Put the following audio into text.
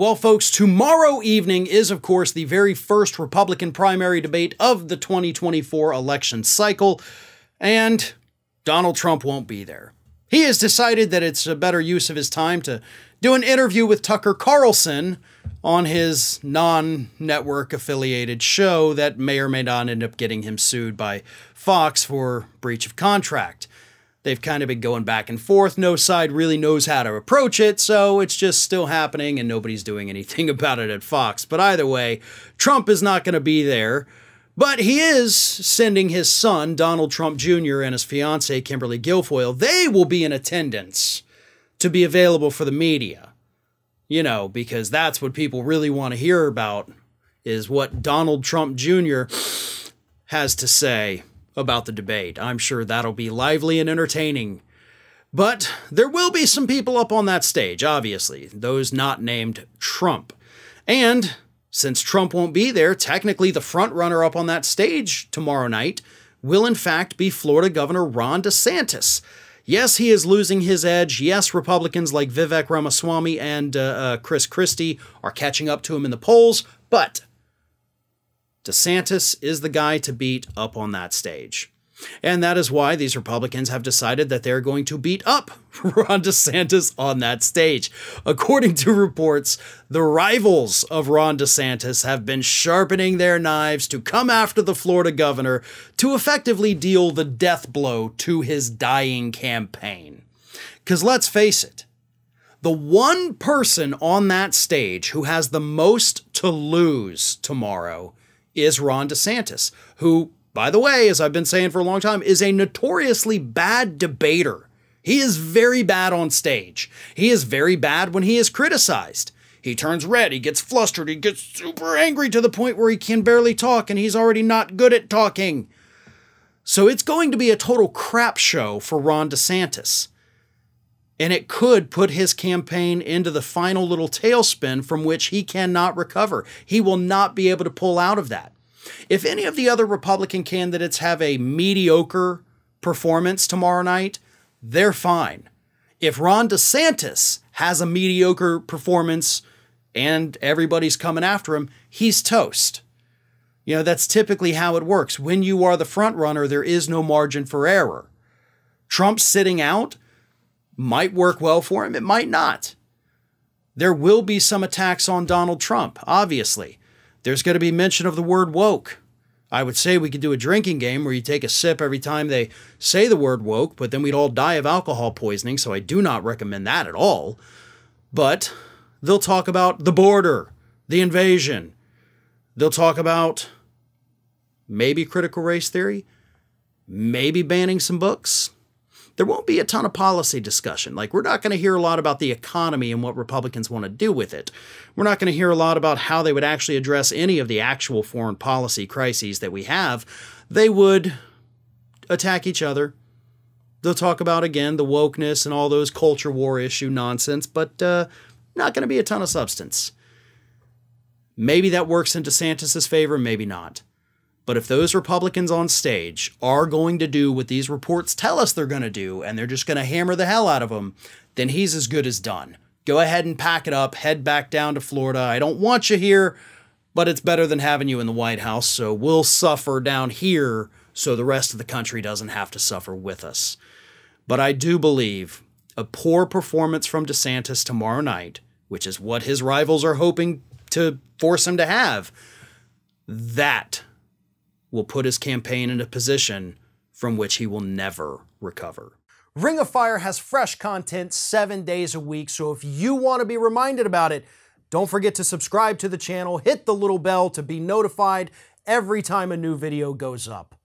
Well, folks, tomorrow evening is, of course, the very first Republican primary debate of the 2024 election cycle, and Donald Trump won't be there. He has decided that it's a better use of his time to do an interview with Tucker Carlson on his non-network affiliated show that may or may not end up getting him sued by Fox for breach of contract. They've kind of been going back and forth. No side really knows how to approach it, so it's just still happening and nobody's doing anything about it at Fox. But either way, Trump is not going to be there. But he is sending his son, Donald Trump Jr., and his fiancée, Kimberly Guilfoyle. They will be in attendance to be available for the media. You know, because that's what people really want to hear about, is what Donald Trump Jr. has to say about the debate. I'm sure that'll be lively and entertaining. But there will be some people up on that stage, obviously, those not named Trump. And since Trump won't be there, technically the front runner up on that stage tomorrow night will in fact be Florida Governor Ron DeSantis. Yes, he is losing his edge. Yes, Republicans like Vivek Ramaswamy and Chris Christie are catching up to him in the polls, but DeSantis is the guy to beat up on that stage. And that is why these Republicans have decided that they're going to beat up Ron DeSantis on that stage. According to reports, the rivals of Ron DeSantis have been sharpening their knives to come after the Florida governor to effectively deal the death blow to his dying campaign. Because let's face it, the one person on that stage who has the most to lose tomorrow is Ron DeSantis, who, by the way, as I've been saying for a long time, is a notoriously bad debater. He is very bad on stage. He is very bad when he is criticized. He turns red, he gets flustered, he gets super angry to the point where he can barely talk, and he's already not good at talking. So it's going to be a total crap show for Ron DeSantis. And it could put his campaign into the final little tailspin from which he cannot recover. He will not be able to pull out of that. If any of the other Republican candidates have a mediocre performance tomorrow night, they're fine. If Ron DeSantis has a mediocre performance and everybody's coming after him, he's toast. You know, that's typically how it works. When you are the front runner, there is no margin for error. Trump sitting out might work well for him. It might not. There will be some attacks on Donald Trump, obviously. There's going to be mention of the word woke. I would say we could do a drinking game where you take a sip every time they say the word woke, but then we'd all die of alcohol poisoning, so I do not recommend that at all. But they'll talk about the border, the invasion. They'll talk about maybe critical race theory, maybe banning some books. There won't be a ton of policy discussion. Like, we're not going to hear a lot about the economy and what Republicans want to do with it. We're not going to hear a lot about how they would actually address any of the actual foreign policy crises that we have. They would attack each other. They'll talk about, again, the wokeness and all those culture war issue nonsense, but not going to be a ton of substance. Maybe that works in DeSantis' favor, maybe not. But if those Republicans on stage are going to do what these reports tell us they're going to do, and they're just going to hammer the hell out of him, then he's as good as done. Go ahead and pack it up, head back down to Florida. I don't want you here, but it's better than having you in the White House, so we'll suffer down here so the rest of the country doesn't have to suffer with us. But I do believe a poor performance from DeSantis tomorrow night, which is what his rivals are hoping to force him to have, that will put his campaign in a position from which he will never recover. Ring of Fire has fresh content 7 days a week, so if you want to be reminded about it, don't forget to subscribe to the channel, hit the little bell to be notified every time a new video goes up.